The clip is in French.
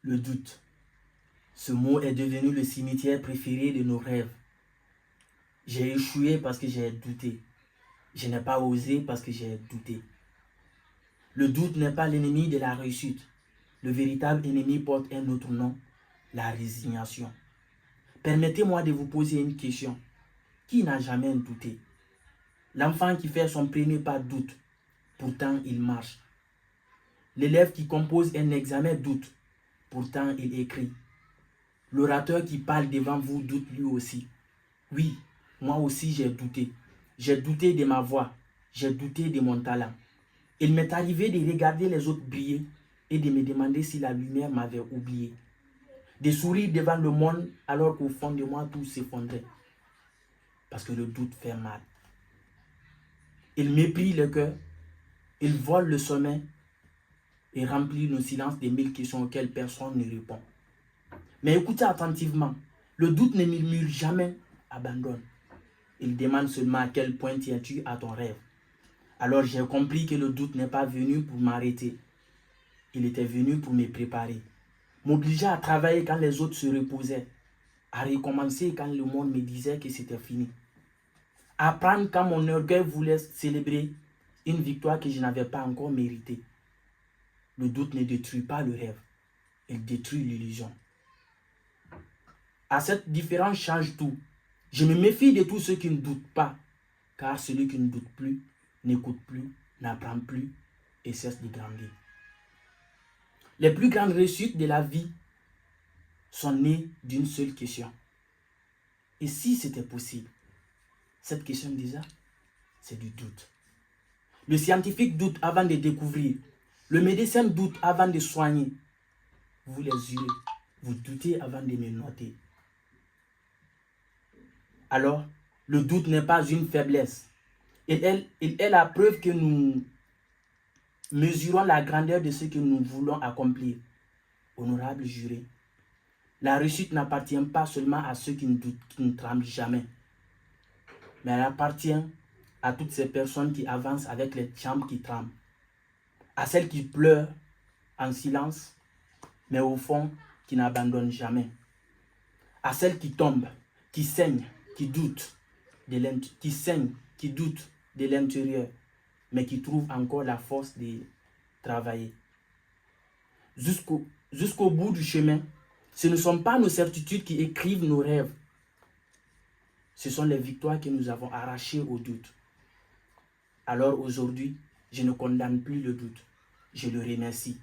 Le doute. Ce mot est devenu le cimetière préféré de nos rêves. J'ai échoué parce que j'ai douté. Je n'ai pas osé parce que j'ai douté. Le doute n'est pas l'ennemi de la réussite. Le véritable ennemi porte un autre nom, la résignation. Permettez-moi de vous poser une question. Qui n'a jamais douté? L'enfant qui fait son premier pas doute, pourtant il marche. L'élève qui compose un examen doute, pourtant il écrit. L'orateur qui parle devant vous doute lui aussi. Oui, moi aussi j'ai douté. J'ai douté de ma voix, j'ai douté de mon talent. Il m'est arrivé de regarder les autres briller et de me demander si la lumière m'avait oublié. De sourire devant le monde alors qu'au fond de moi tout s'effondrait. Parce que le doute fait mal. Il méprise le cœur, il vole le sommeil et remplit nos silences de 1000 questions auxquelles personne ne répond. Mais écoutez attentivement, le doute ne murmure jamais abandonne. Il demande seulement à quel point tiens-tu à ton rêve. Alors j'ai compris que le doute n'est pas venu pour m'arrêter. Il était venu pour me préparer. M'obliger à travailler quand les autres se reposaient. À recommencer quand le monde me disait que c'était fini. Apprendre quand mon orgueil voulait célébrer une victoire que je n'avais pas encore méritée. Le doute ne détruit pas le rêve. Il détruit l'illusion. À cette différence change tout. Je me méfie de tous ceux qui ne doutent pas. Car celui qui ne doute plus, n'écoute plus, n'apprend plus et cesse de grandir. Les plus grandes réussites de la vie sont nées d'une seule question. Et si c'était possible? Cette question déjà, c'est du doute. Le scientifique doute avant de découvrir. Le médecin doute avant de soigner. Vous les yeux, vous doutez avant de me noter. Alors, le doute n'est pas une faiblesse. Il est la preuve que nous mesurons la grandeur de ce que nous voulons accomplir. Honorable juré, la réussite n'appartient pas seulement à ceux qui ne doutent, qui ne tremblent jamais, mais elle appartient à toutes ces personnes qui avancent avec les jambes qui tremblent, à celles qui pleurent en silence, mais au fond, qui n'abandonnent jamais, à celles qui tombent, qui saignent, qui doutent de l'intérieur, mais qui trouvent encore la force de travailler. Jusqu'au bout du chemin, ce ne sont pas nos certitudes qui écrivent nos rêves. Ce sont les victoires que nous avons arrachées au doute. Alors aujourd'hui, je ne condamne plus le doute. Je le remercie.